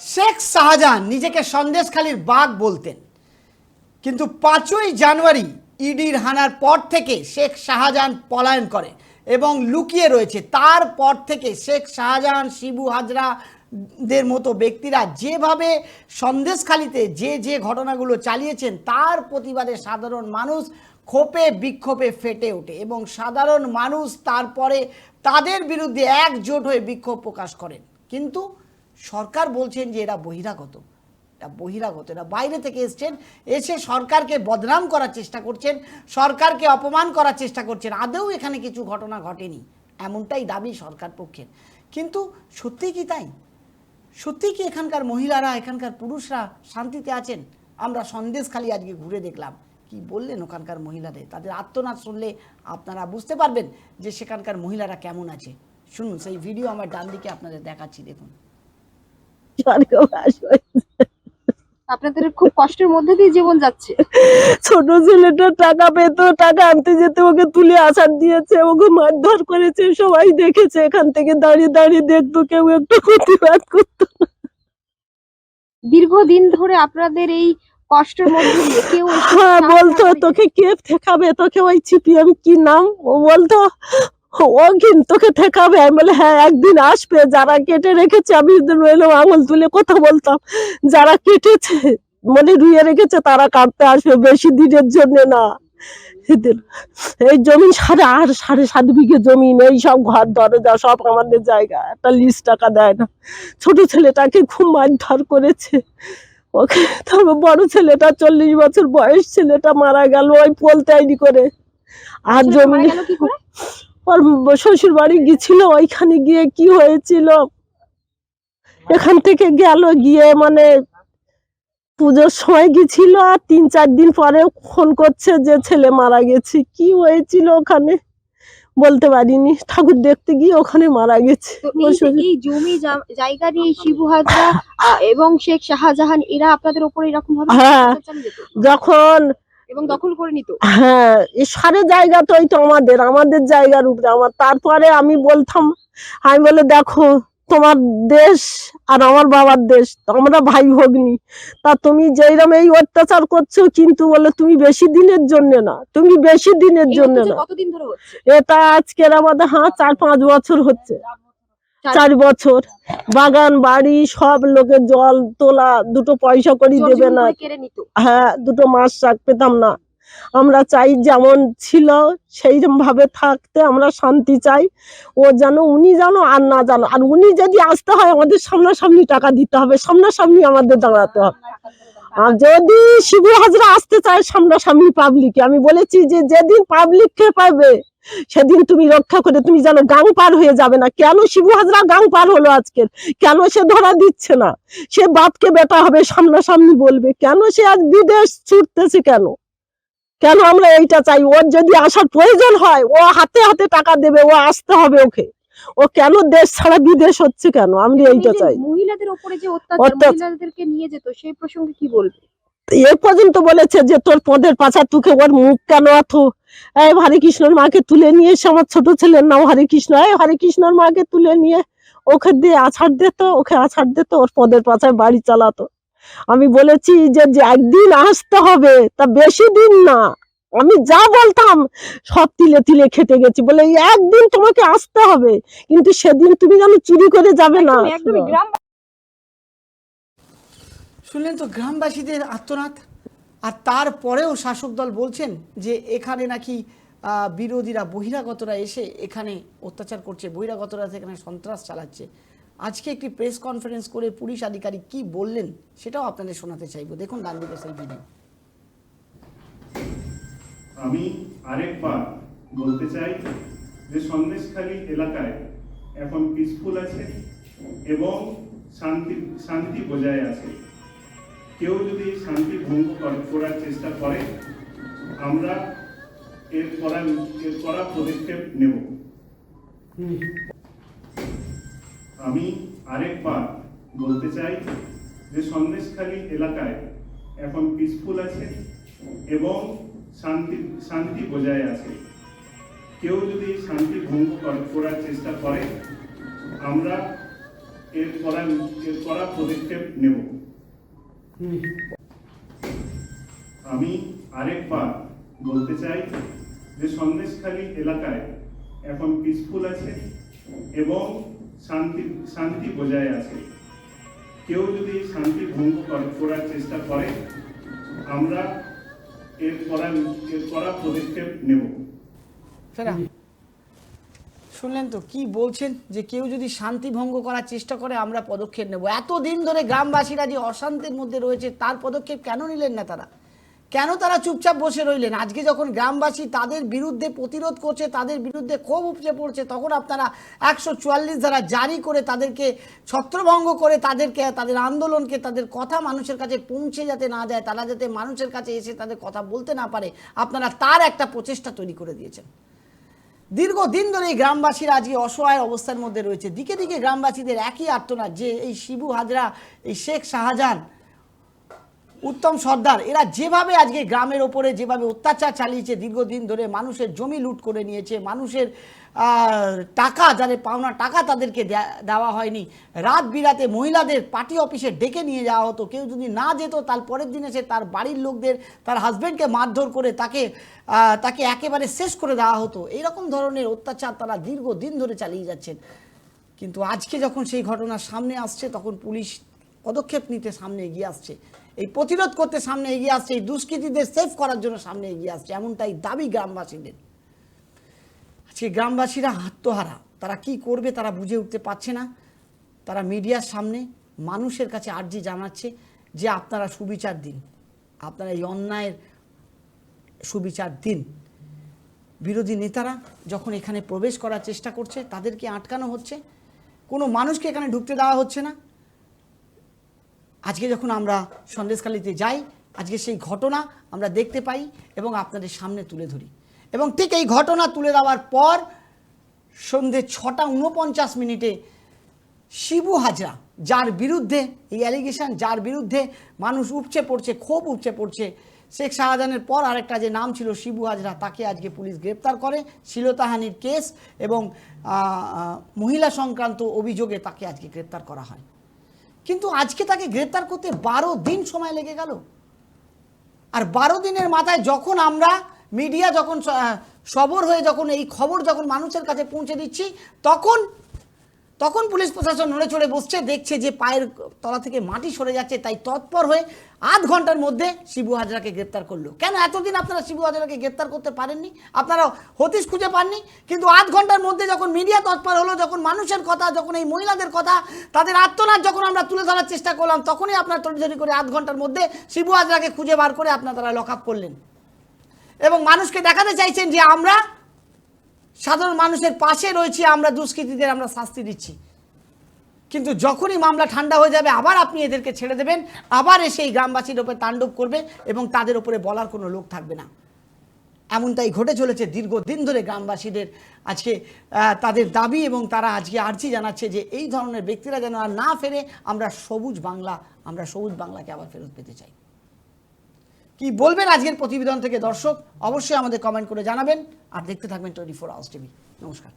শেখ শাহজাহান নিজেকে সন্দেশখালীর বাঘ বলতেন, কিন্তু 5ই জানুয়ারি ইডির হানার পর থেকে শেখ শাহজাহান পলায়ন করে এবং লুকিয়ে রয়েছে। তারপর থেকে শেখ শাহজাহান, শিবু হাজরাদের মতো ব্যক্তিরা যেভাবে সন্দেশখালীতে যে ঘটনাগুলো চালিয়েছেন তার প্রতিবাদে সাধারণ মানুষ ক্ষোভে বিক্ষোভে ফেটে ওঠে এবং সাধারণ মানুষ তারপরে তাদের বিরুদ্ধে একজোট হয়ে বিক্ষোভ প্রকাশ করেন। কিন্তু সরকার বলছেন যে এরা বহিরাগত, এরা বাইরে থেকে এসছেন, এসে সরকারকে বদনাম করার চেষ্টা করছেন, সরকারকে অপমান করার চেষ্টা করছেন। আদৌ এখানে কিছু ঘটনা ঘটেনি এমনটাই দাবি সরকার পক্ষের। কিন্তু সত্যি কি তাই? সত্যি কি এখানকার মহিলারা, এখানকার পুরুষরা শান্তিতে আছেন? আমরা সন্দেশখালী আজকে ঘুরে দেখলাম, কি বললেন ওখানকার মহিলাদের। তাদের আর্তনাদ শুনলে আপনারা বুঝতে পারবেন যে সেখানকার মহিলারা কেমন আছে। শুনুন, সেই ভিডিও আমার ডান দিকে আপনাদের দেখাচ্ছি, দেখুন। আপনাদের খুব কষ্টের মধ্যে দিয়ে জীবন যাচ্ছে। ছোট ছেলেটা টাকা পেত, টাকা আনতে যেতে ওকে তুলে আসার দিয়েছে, ওকে মারধর করেছে, সবাই দেখেছে। এখান থেকে দাঁড়িয়ে দাঁড়িয়ে দেখতো, কেউ একটু প্রতিবাদ করতো। দীর্ঘদিন ধরে আপনাদের এই কষ্টের মধ্যে দিয়ে কেউ হ্যাঁ, বলতো তোকে কে ঠেকাবে, তোকে ওই ছিপি, আমি কি নাম, ও বলতো ও কিন্তু তোকে ঠেকাবে। আমি বলে হ্যাঁ, একদিন আসবে। যারা কেটে রেখেছে, আমি রইলাম আঙুল তুলে কথা বলতাম, যারা কেটেছে মানে রুইয়ে রেখেছে তারা কাটতে আসবে, বেশি দিনের জন্য না। এই জমি 7.5 বিঘে জমিন, এই সব ঘর দরজা সব আমাদের জায়গা, একটা লিস্ট টাকা দেয় না। ছোট ছেলেটাকে খুব মারধর করেছে ওকে। তারপর বড় ছেলেটা 40 বছর বয়স ছেলেটা মারা গেল ওই পোল তৈরি করে। আর জমি ওর শ্বশুর বাড়ি গিয়েছিল, ওইখানে গিয়ে কি হয়েছিল, এখান থেকে গেল, গিয়ে মানে পুজোর সময় গেছিল, আর 3-4 দিন পরে ফোন করছে যে ছেলে মারা গেছে। কি হয়েছিল ওখানে বলতে পারিনি, ঠাকুর দেখতে গিয়ে ওখানে মারা গেছে। এই জমি জায়গা নিয়ে শিবু হাজরা এবং শেখ শাহজাহান এরা আপনাদের উপরে এরকম ভাবে যখন এবং দখল করে নিত। হ্যাঁ, এই সারে জায়গা তো ওই তো আমাদের জায়গার উপরে আমার। তারপরে আমি বলতাম, আমি বলে দেখো তোমার দেশ আর আমার বাবার দেশ, আমরা ভাই ভগ্নি, তা তুমি যেইরকম এই অত্যাচার করছো, কিন্তু বলে তুমি বেশি দিনের জন্য না, তুমি বেশি দিনের জন্য না। কতদিন ধরে হচ্ছে এটা আজকের আমাদের 4-5 বছর হচ্ছে, 4 বছর। বাগান বাড়ি সব লোকের জল তোলা, 2 পয়সা করে দেবে না। হ্যাঁ, 2 মাস শাক পেতাম না। আমরা চাই যেমন ছিল সেইরকম ভাবে থাকতে, আমরা শান্তি চাই। ও যেন, উনি জানো আর না জানো, আর উনি যদি আসতে হয় আমাদের সামনাসামনি টাকা দিতে হবে, সামনাসামনি আমাদের দাঁড়াতে হবে। আর যদি শিবু হাজরা আসতে চায় সামনাসামনি পাবলিকে, আমি বলেছি যে যেদিন পাবলিককে পাবে সেদিন তুমি রক্ষা করে, তুমি জানো গাং পার হয়ে যাবে না। কেন শিবু হাজরা গাং পার হলো আজকের? কেন সে ধরা দিচ্ছে না? সে বাপকে বেটা হবে, সামনাসামনি বলবে। কেন সে আজ বিদেশ ছুটতেছে? কেন আমরা এইটা চাই। ওর যদি আসার প্রয়োজন হয় ও হাতে হাতে টাকা দেবে, ও আসতে হবে ওকে। ও কেন দেশ ছাড়া বিদেশ হচ্ছে কেন? আমরা এইটা চাই। মহিলাদের উপরে যে অত্যাচার, মহিলাদেরকে নিয়ে যেত, সেই প্রসঙ্গে কি বলবে? এ পর্যন্ত বলেছে যে তোর পদের পাছা তুকে, ওর মুখ কেন এত, এই হরে কৃষ্ণর মাকে তুলে নিয়ে এসে, আমার ছোট ছেলের নাম হরে কৃষ্ণ, এই হরে কৃষ্ণর মাকে তুলে নিয়ে ওকে দিয়ে আছাড় দিত, ওকে আছাড় দিত, ওর পদের পাছায় বাড়ি চালাতো। আমি বলেছি যে একদিন আসতে হবে, তা বেশি দিন না। আমি যা বলতাম সব তিলে তিলে খেতে গেছি, বলে একদিন তোমাকে আসতে হবে, কিন্তু সেদিন তুমি যেন চুরি করে যাবে না। শুনলেন তো গ্রামবাসীদের আর্তনাদ। আর তারপরেও শাসক দল বলছেন যে এখানে নাকি বিরোধীরা, বহিরাগতরা এসে এখানে অত্যাচার করছে, বহিরাগতরা এখানে সন্ত্রাস চালাচ্ছে। আজকে একটি প্রেস কনফারেন্স করে পুলিশ আধিকারিক কি বললেন সেটাও আপনাদের শোনাতে চাইবো, দেখুন ডান দিকে সেই ভিডিও। আমি আরেকবার বলতে চাই যে সন্দেশখালী এলাকায় এখন পিসফুল আছে এবং শান্তি বজায় আছে। কেউ যদি শান্তি ভঙ্গ করার চেষ্টা করে আমরা এর কড়া পদক্ষেপ নেব। আমি আরেকবার বলতে চাই যে সন্দেশখালী এলাকায় এখন পিসফুল আছে এবং শান্তি বজায় আছে। কেউ যদি শান্তি ভঙ্গ করার চেষ্টা করে আমরা এর কড়া পদক্ষেপ নেব। আমি আরেকবার বলতে চাই যে সন্দেশখালী এলাকায় এখন পিসফুল আছে এবং শান্তি বজায় আছে। কেউ যদি শান্তি ভঙ্গ করার চেষ্টা করে আমরা এর কড়া পদক্ষেপ নেব। শুনলেন তো কি বলছেন, যে কেউ যদি শান্তি ভঙ্গ করার চেষ্টা করে আমরা পদক্ষেপ নেব। এতদিন ধরে গ্রামবাসীরা যে অশান্তির মধ্যে রয়েছে তার পদক্ষেপ কেন নিলেন না তারা? কেন তারা চুপচাপ বসে রইলেন? আজকে যখন গ্রামবাসী তাদের বিরুদ্ধে প্রতিরোধ করছে, তাদের বিরুদ্ধে ক্ষোভ উপচে পড়ছে, তখন আপনারা 144 ধারা জারি করে তাদেরকে ছত্রভঙ্গ করে তাদের আন্দোলনকে, তাদের কথা মানুষের কাছে পৌঁছে যাতে না যায়, তারা যাতে মানুষের কাছে এসে তাদের কথা বলতে না পারে, আপনারা তার একটা প্রচেষ্টা তৈরি করে দিয়েছেন। দীর্ঘদিন ধরে এই গ্রামবাসীরা আজকে অসহায় অবস্থার মধ্যে রয়েছে। দিকে দিকে গ্রামবাসীদের একই আর্তনাদ যে এই শিবু হাজরা, এই শেখ শাহজাহান, উত্তম সর্দার, এরা যেভাবে আজকে গ্রামের ওপরে যেভাবে অত্যাচার চালিয়েছে, দীর্ঘদিন ধরে মানুষের জমি লুট করে নিয়েছে, মানুষের টাকা, যাদের পাওনা টাকা তাদেরকে দেওয়া হয়নি, রাত বিরাতে মহিলাদের পার্টি অফিসে ডেকে নিয়ে যাওয়া হতো, কেউ যদি না যেত তার পরের দিনে সে তার বাড়ির লোকদের, তার হাজব্যান্ডকে মারধর করে তাকে একেবারে শেষ করে দেওয়া হতো। এইরকম ধরনের অত্যাচার তারা দীর্ঘদিন ধরে চালিয়ে যাচ্ছেন। কিন্তু আজকে যখন সেই ঘটনা সামনে আসছে তখন পুলিশ পদক্ষেপ নিতে সামনে এগিয়ে আসছে, এই প্রতিরোধ করতে সামনে এগিয়ে আসছে, এই দুষ্কৃতীদের সেফ করার জন্য সামনে এগিয়ে আসছে, এমনটাই দাবি গ্রামবাসীদের। আজকে গ্রামবাসীরা আত্মহারা, তারা কি করবে তারা বুঝে উঠতে পারছে না। তারা মিডিয়ার সামনে মানুষের কাছে আর্জি জানাচ্ছে যে আপনারা সুবিচার দিন, আপনারা এই অন্যায়ের সুবিচার দিন। বিরোধী নেতারা যখন এখানে প্রবেশ করার চেষ্টা করছে তাদেরকে আটকানো হচ্ছে, কোনো মানুষকে এখানে ঢুকতে দেওয়া হচ্ছে না। আজকে যখন আমরা সন্দেশখালীতে যাই, আজকে সেই ঘটনা আমরা দেখতে পাই এবং আপনাদের সামনে তুলে ধরি। এবং ঠিক এই ঘটনা তুলে দেওয়ার পর সন্ধ্যে 6:49 শিবু হাজরা, যার বিরুদ্ধে এই অ্যালিগেশন, যার বিরুদ্ধে মানুষ উপচে পড়ছে, ক্ষোভ উপচে পড়ছে, শেখ শাহজাহানের পর আরেকটা যে নাম ছিল শিবু হাজরা, তাকে আজকে পুলিশ গ্রেপ্তার করে শ্লীলতাহানির কেস এবং মহিলা সংক্রান্ত অভিযোগে তাকে আজকে গ্রেপ্তার করা হয়। কিন্তু আজকে তাকে গ্রেপ্তার করতে 12 দিন সময় লেগে গেল। আর 12 দিনের মাথায় যখন আমরা মিডিয়া যখন সবর হয়ে যখন এই খবর যখন মানুষের কাছে পৌঁছে দিচ্ছি, তখন পুলিশ প্রশাসন নড়ে চড়ে বসছে, দেখছে যে পায়ের তলা থেকে মাটি সরে যাচ্ছে, তাই তৎপর হয়ে আধ ঘন্টার মধ্যে শিবু হাজরাকে গ্রেপ্তার করলো। কেন এতদিন আপনারা শিবু হাজরাকে গ্রেপ্তার করতে পারেননি? আপনারা হদিশ খুঁজে পাননি? কিন্তু আধ ঘন্টার মধ্যে যখন মিডিয়া তৎপর হলো, যখন মানুষের কথা, যখন এই মহিলাদের কথা, তাদের আত্মনাদ যখন আমরা তুলে ধরার চেষ্টা করলাম, তখনই আপনার তড়িঘড়ি করে আধ ঘন্টার মধ্যে শিবু হাজরাকে খুঁজে বার করে আপনারা লক আপ করলেন এবং মানুষকে দেখাতে চাইছেন যে আমরা সাধারণ মানুষের পাশে রয়েছি, আমরা দুষ্কৃতীদের আমরা শাস্তি দিচ্ছি। কিন্তু যখনই মামলা ঠান্ডা হয়ে যাবে আবার আপনি এদেরকে ছেড়ে দেবেন, আবার এসে এই গ্রামবাসীর উপরে তাণ্ডব করবে এবং তাদের উপরে বলার কোনো লোক থাকবে না। এমনটাই ঘটে চলেছে দীর্ঘদিন ধরে গ্রামবাসীদের। আজকে তাদের দাবি এবং তারা আজকে আর্জি জানাচ্ছে যে এই ধরনের ব্যক্তিরা যেন আর না ফেরে, আমরা সবুজ বাংলাকে আবার ফেরত পেতে চাই। কি বলবেন আজকের প্রতিবেদন থেকে দর্শক? অবশ্যই আমাদের কমেন্ট করে জানাবেন আর দেখতে থাকবেন 24 আওয়ার্স টিভি। নমস্কার।